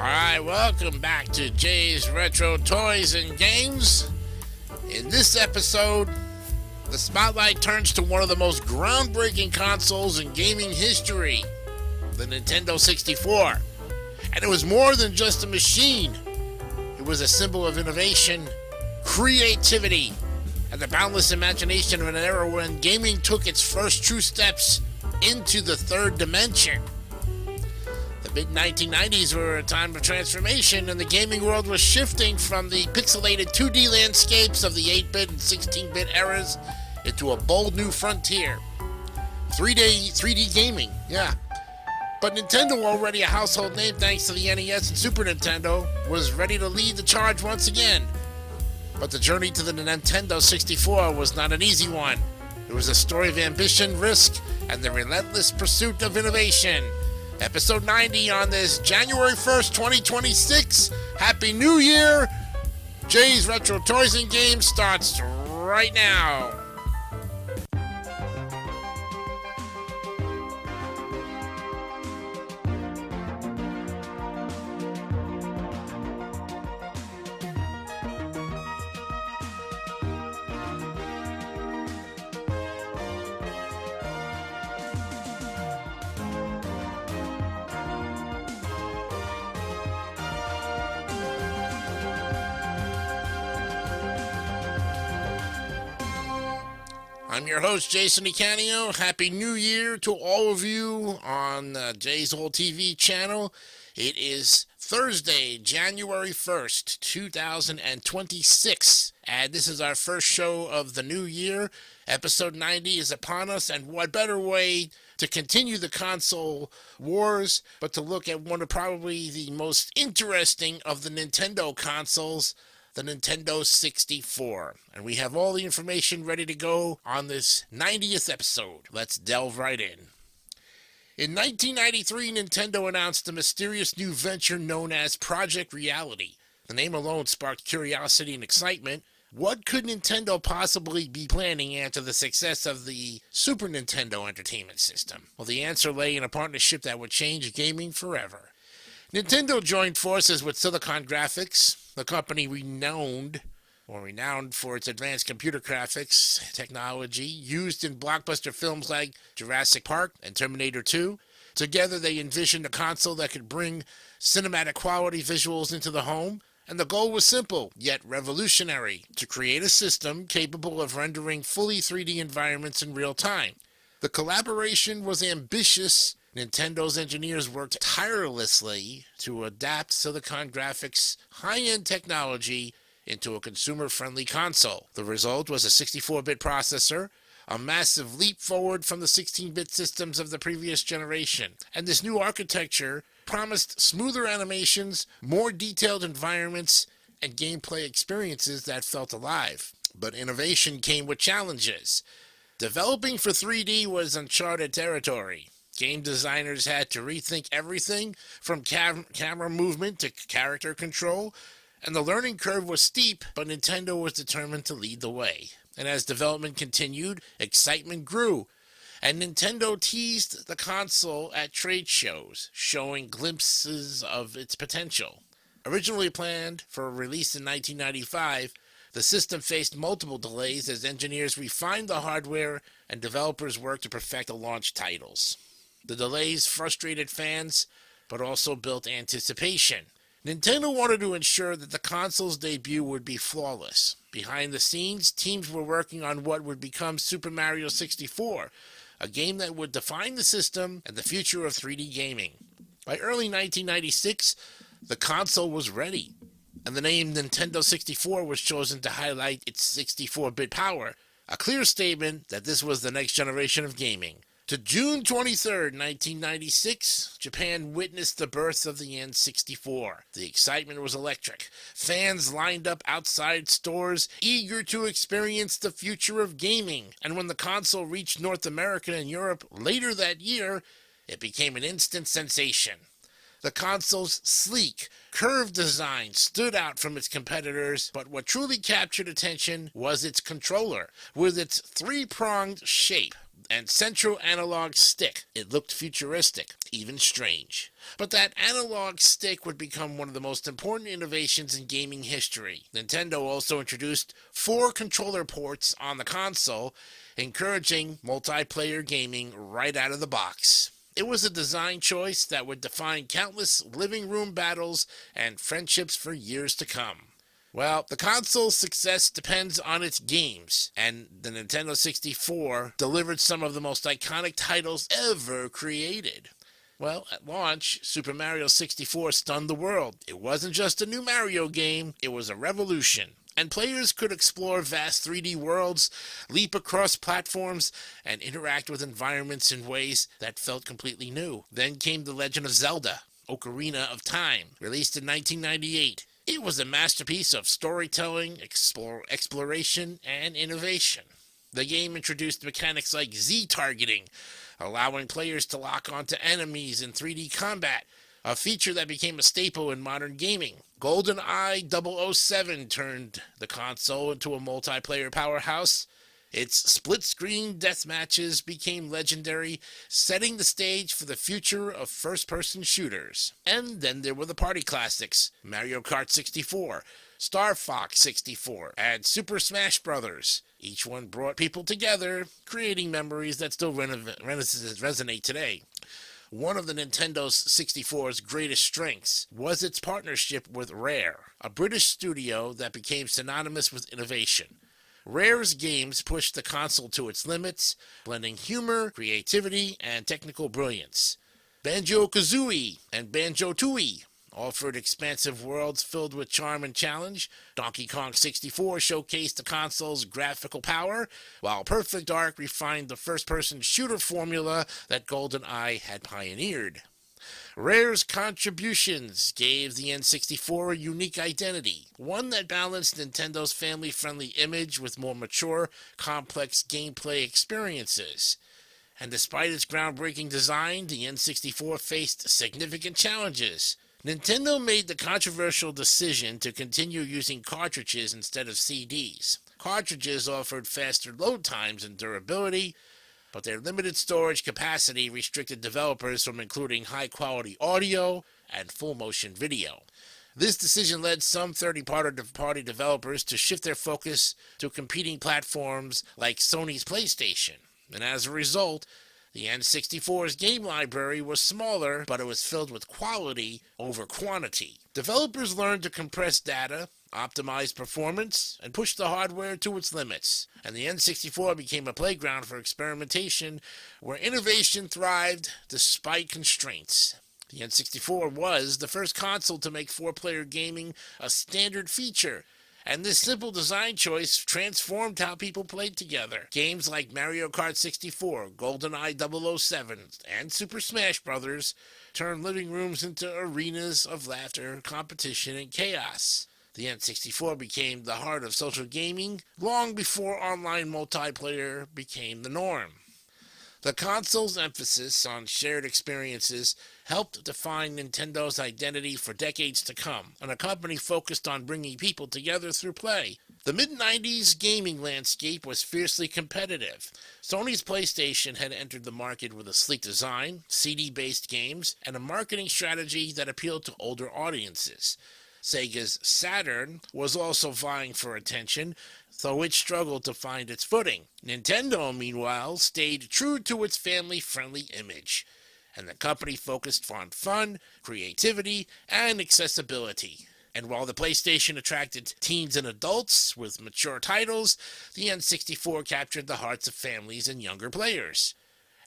Alright, welcome back to Jay's Retro Toys and Games. In this episode, the spotlight turns to one of the most groundbreaking consoles in gaming history, the Nintendo 64. And it was more than just a machine. It was a symbol of innovation, creativity, and the boundless imagination of an era when gaming took its first true steps into the third dimension. The mid-1990s were a time of transformation, and the gaming world was shifting from the pixelated 2D landscapes of the 8-bit and 16-bit eras into a bold new frontier. 3D gaming, yeah. But Nintendo, already a household name thanks to the NES and Super Nintendo, was ready to lead the charge once again. But the journey to the Nintendo 64 was not an easy one. It was a story of ambition, risk, and the relentless pursuit of innovation. Episode 90 on this January 1st, 2026. Happy New Year! Jay's Retro Toys and Games starts right now. I'm your host, Jason DeCanio. Happy New Year to all of you on Jay's Old TV channel. It is Thursday, January 1st, 2026, and this is our first show of the new year. Episode 90 is upon us, and what better way to continue the console wars but to look at one of probably the most interesting of the Nintendo consoles, the Nintendo 64. And we have all the information ready to go on this 90th episode. Let's delve right in. In 1993, Nintendo announced a mysterious new venture known as Project Reality. The name alone sparked curiosity and excitement. What could Nintendo possibly be planning after the success of the Super Nintendo Entertainment System? Well, the answer lay in a partnership that would change gaming forever. Nintendo joined forces with Silicon Graphics, the company renowned for its advanced computer graphics technology used in blockbuster films like Jurassic Park and Terminator 2. Together, they envisioned a console that could bring cinematic quality visuals into the home, and the goal was simple, yet revolutionary, to create a system capable of rendering fully 3D environments in real time. The collaboration was ambitious. Nintendo's engineers worked tirelessly to adapt Silicon Graphics' high-end technology into a consumer-friendly console. The result was a 64-bit processor, a massive leap forward from the 16-bit systems of the previous generation. And this new architecture promised smoother animations, more detailed environments, and gameplay experiences that felt alive. But innovation came with challenges. Developing for 3D was uncharted territory. Game designers had to rethink everything from camera movement to character control, and the learning curve was steep, but Nintendo was determined to lead the way. And as development continued, excitement grew, and Nintendo teased the console at trade shows, showing glimpses of its potential. Originally planned for a release in 1995, the system faced multiple delays as engineers refined the hardware and developers worked to perfect the launch titles. The delays frustrated fans, but also built anticipation. Nintendo wanted to ensure that the console's debut would be flawless. Behind the scenes, teams were working on what would become Super Mario 64, a game that would define the system and the future of 3D gaming. By early 1996, the console was ready, and the name Nintendo 64 was chosen to highlight its 64-bit power, a clear statement that this was the next generation of gaming. To June 23rd, 1996, Japan witnessed the birth of the N64. The excitement was electric. Fans lined up outside stores, eager to experience the future of gaming. And when the console reached North America and Europe later that year, it became an instant sensation. The console's sleek, curved design stood out from its competitors, but what truly captured attention was its controller. With its three-pronged shape, and central analog stick. It looked futuristic, even strange. But that analog stick would become one of the most important innovations in gaming history. Nintendo also introduced 4 controller ports on the console, encouraging multiplayer gaming right out of the box. It was a design choice that would define countless living room battles and friendships for years to come. Well, the console's success depends on its games, and the Nintendo 64 delivered some of the most iconic titles ever created. Well, at launch, Super Mario 64 stunned the world. It wasn't just a new Mario game, it was a revolution. And players could explore vast 3D worlds, leap across platforms, and interact with environments in ways that felt completely new. Then came The Legend of Zelda: Ocarina of Time, released in 1998. It was a masterpiece of storytelling, exploration, and innovation. The game introduced mechanics like Z-targeting, allowing players to lock onto enemies in 3D combat, a feature that became a staple in modern gaming. GoldenEye 007 turned the console into a multiplayer powerhouse. Its split-screen deathmatches became legendary, setting the stage for the future of first-person shooters. And then there were the party classics: Mario Kart 64, Star Fox 64, and Super Smash Bros. Each one brought people together, creating memories that still resonate today. One of the Nintendo 64's greatest strengths was its partnership with Rare, a British studio that became synonymous with innovation. Rare's games pushed the console to its limits, blending humor, creativity, and technical brilliance. Banjo-Kazooie and Banjo-Tooie offered expansive worlds filled with charm and challenge. Donkey Kong 64 showcased the console's graphical power, while Perfect Dark refined the first-person shooter formula that GoldenEye had pioneered. Rare's contributions gave the N64 a unique identity, one that balanced Nintendo's family-friendly image with more mature, complex gameplay experiences. And despite its groundbreaking design, the N64 faced significant challenges. Nintendo made the controversial decision to continue using cartridges instead of CDs. Cartridges offered faster load times and durability, but their limited storage capacity restricted developers from including high-quality audio and full-motion video. This decision led some third-party developers to shift their focus to competing platforms like Sony's PlayStation, and as a result, the N64's game library was smaller, but it was filled with quality over quantity. Developers learned to compress data, optimize performance, and push the hardware to its limits. And the N64 became a playground for experimentation where innovation thrived despite constraints. The N64 was the first console to make 4-player gaming a standard feature, and this simple design choice transformed how people played together. Games like Mario Kart 64, GoldenEye 007, and Super Smash Bros. Turned living rooms into arenas of laughter, competition, and chaos. The N64 became the heart of social gaming long before online multiplayer became the norm. The console's emphasis on shared experiences helped define Nintendo's identity for decades to come, and a company focused on bringing people together through play. The mid-90s gaming landscape was fiercely competitive. Sony's PlayStation had entered the market with a sleek design, CD-based games, and a marketing strategy that appealed to older audiences. Sega's Saturn was also vying for attention, though it struggled to find its footing. Nintendo, meanwhile, stayed true to its family-friendly image, and the company focused on fun, creativity, and accessibility. And while the PlayStation attracted teens and adults with mature titles, the N64 captured the hearts of families and younger players.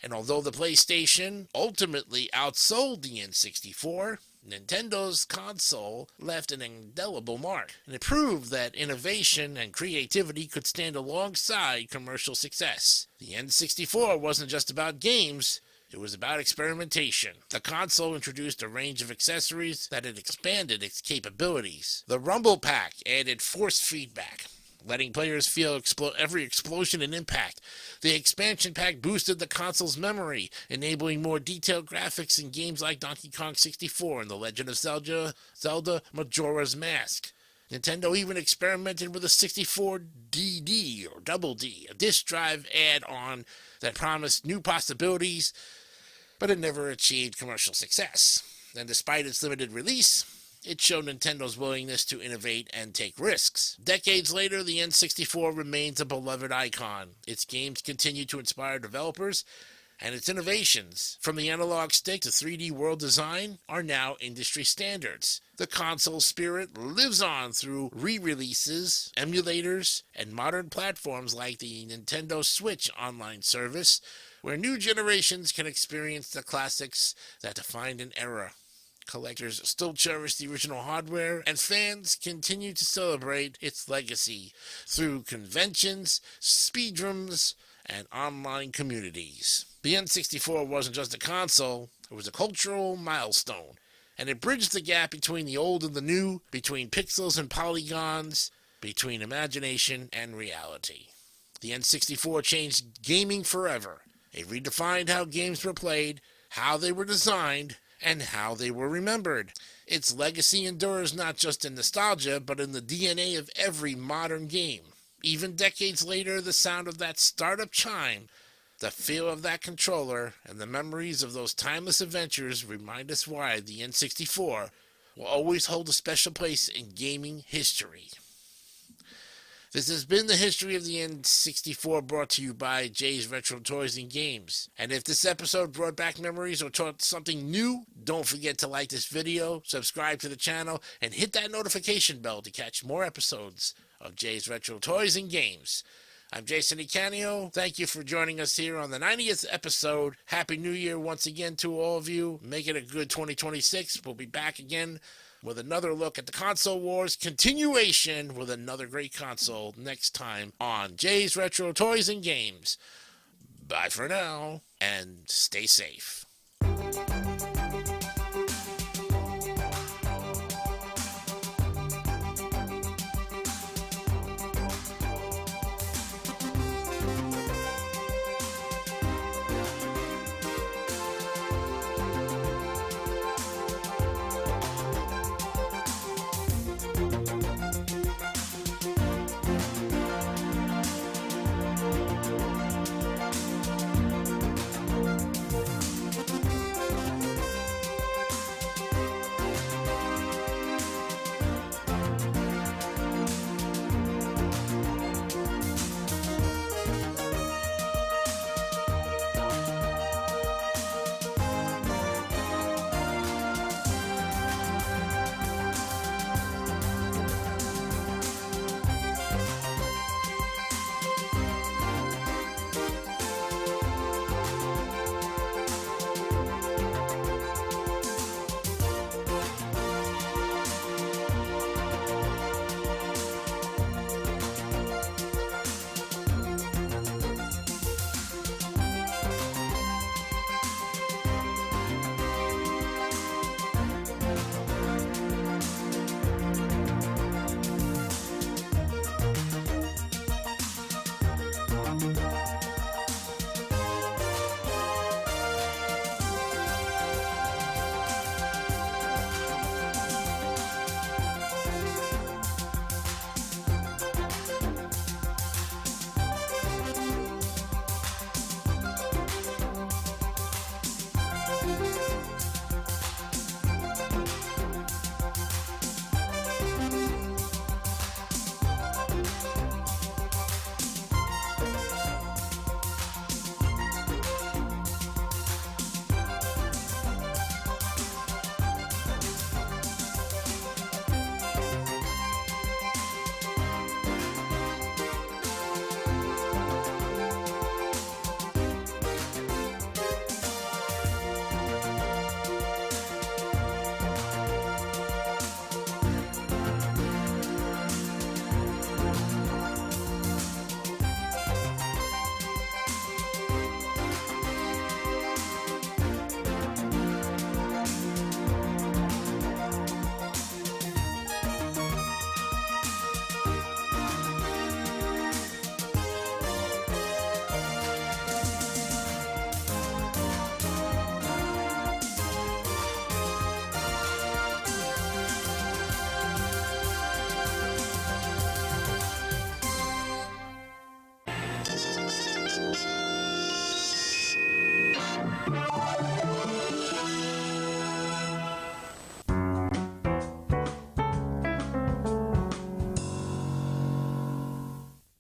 And although the PlayStation ultimately outsold the N64, Nintendo's console left an indelible mark, and it proved that innovation and creativity could stand alongside commercial success. The N64 wasn't just about games, it was about experimentation. The console introduced a range of accessories that had expanded its capabilities. The Rumble Pack added force feedback, letting players feel every explosion and impact. The expansion pack boosted the console's memory, enabling more detailed graphics in games like Donkey Kong 64 and The Legend of Zelda Majora's Mask. Nintendo even experimented with a 64DD or Double D, a disc drive add-on that promised new possibilities, but it never achieved commercial success. And despite its limited release, it showed Nintendo's willingness to innovate and take risks. Decades later, the N64 remains a beloved icon. Its games continue to inspire developers, and its innovations, from the analog stick to 3D world design, are now industry standards. The console spirit lives on through re-releases, emulators, and modern platforms like the Nintendo Switch online service, where new generations can experience the classics that defined an era. Collectors still cherish the original hardware, and fans continue to celebrate its legacy through conventions, speedrums, and online communities. The N64 wasn't just a console, it was a cultural milestone, and it bridged the gap between the old and the new, between pixels and polygons, between imagination and reality. The N64 changed gaming forever. It redefined how games were played, how they were designed, and how they were remembered. Its legacy endures not just in nostalgia, but in the DNA of every modern game. Even decades later, the sound of that startup chime, the feel of that controller, and the memories of those timeless adventures remind us why the N64 will always hold a special place in gaming history. This has been the history of the N64, brought to you by Jay's Retro Toys and Games. And if this episode brought back memories or taught something new, don't forget to like this video, subscribe to the channel, and hit that notification bell to catch more episodes of Jay's Retro Toys and Games. I'm Jason Icanio. Thank you for joining us here on the 90th episode. Happy New Year once again to all of you. Make it a good 2026. We'll be back again with another look at the console wars, continuation with another great console next time on Jay's Retro Toys and Games. Bye for now, and stay safe.